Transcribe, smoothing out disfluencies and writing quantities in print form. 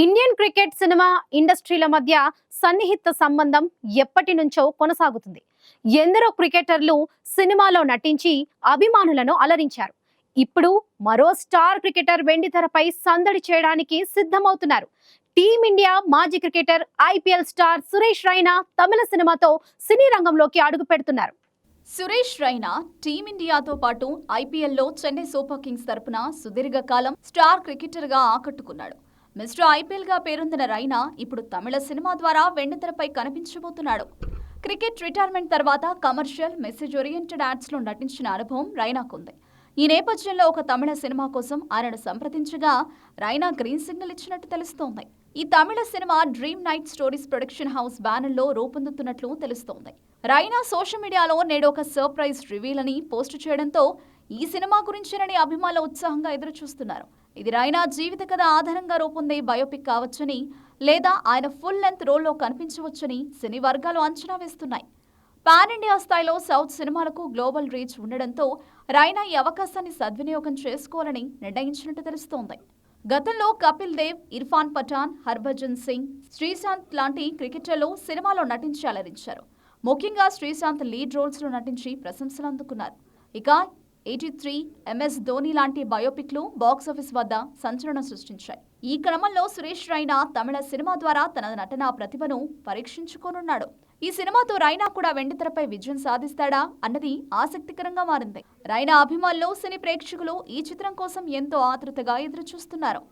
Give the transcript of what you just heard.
Indian cricket cinema ఇండస్ట్రీల మధ్య సన్నిహిత సంబంధం ఎప్పటి నుంచో కొనసాగుతుంది. ఎందరో క్రికెటర్లు సినిమాలో నటించి అభిమానులను అలరించారు. ఇప్పుడు మరో స్టార్ క్రికెటర్ వెండితెరపై సందడి చేయడానికి సిద్ధమవుతున్నారు. టీమిండియా మాజీ cricketer IPL star Suresh Raina తమిళ సినిమాతో సినీ రంగంలోకి అడుగు పెడుతున్నారు. సురేష్ రైనా టీమిండియాతో పాటు ఐపీఎల్లో చెన్నై సూపర్ కింగ్స్ తరపున సుదీర్ఘకాలం స్టార్ క్రికెటర్గా ఆకట్టుకున్నాడు. మిస్టర్ ఐపీఎల్ గా పేరొందిన రైనా ఇప్పుడు తమిళ సినిమా ద్వారా వెండితెరపై కనిపించబోతున్నాడు. క్రికెట్ రిటైర్మెంట్ తర్వాత కమర్షియల్ మెసేజ్ ఓరియంటెడ్ యాడ్స్ లో నటించిన అనుభవం రైనాకుంది. ఈ నేపథ్యంలో ఒక తమిళ సినిమా కోసం ఆయనను సంప్రదించగా రైనా గ్రీన్ సిగ్నల్ ఇచ్చినట్టు తెలుస్తోంది. ఈ తమిళ సినిమా Dream Night Stories production house banner లో రూపొందుతున్నట్లు తెలుస్తోంది. రైనా సోషల్ మీడియాలో నేడు ఒక సర్ప్రైజ్ రివీల్ అని పోస్టు చేయడంతో ఈ సినిమా గురించేనని అభిమానులు ఉత్సాహంగా ఎదురుచూస్తున్నారు. ఇది రైనా జీవిత కథ ఆధారంగా రూపొందే బయోపిక్ కావచ్చని, లేదా ఆయన ఫుల్ లెంత్ రోల్లో కనిపించవచ్చని సినీ వర్గాలు అంచనా వేస్తున్నాయి. పాన్ ఇండియా స్థాయిలో సౌత్ సినిమాలకు గ్లోబల్ రీచ్ ఉండడంతో రైనా ఈ అవకాశాన్ని సద్వినియోగం చేసుకోవాలని నిర్ణయించినట్టు తెలుస్తోంది. గతంలో కపిల్ దేవ్, ఇర్ఫాన్ పఠాన్, హర్భజన్ సింగ్, శ్రీశాంత్ లాంటి క్రికెటర్లు సినిమాలో నటించి అలరించారు. ముఖ్యంగా శ్రీశాంత్ లీడ్ రోల్స్ లో నటించి ప్రశంసలు అందుకున్నారు. ఇక 83, MS ధోని లాంటి బయోపిక్లు బాక్సాఫీస్ వద్ద సంచలనం సృష్టించాయి. ఈ క్రమంలో సురేష్ రైనా తమిళ సినిమా ద్వారా తన నటనా ప్రతిభను పరీక్షించుకోనున్నాడు. ఈ సినిమాతో రైనా కూడా వెండితెరపై విజయం సాధిస్తాడా అన్నది ఆసక్తికరంగా మారింది. రైనా అభిమానులు, సినీ ప్రేక్షకులు ఈ చిత్రం కోసం ఎంతో ఆతృతగా ఎదురుచూస్తున్నారు.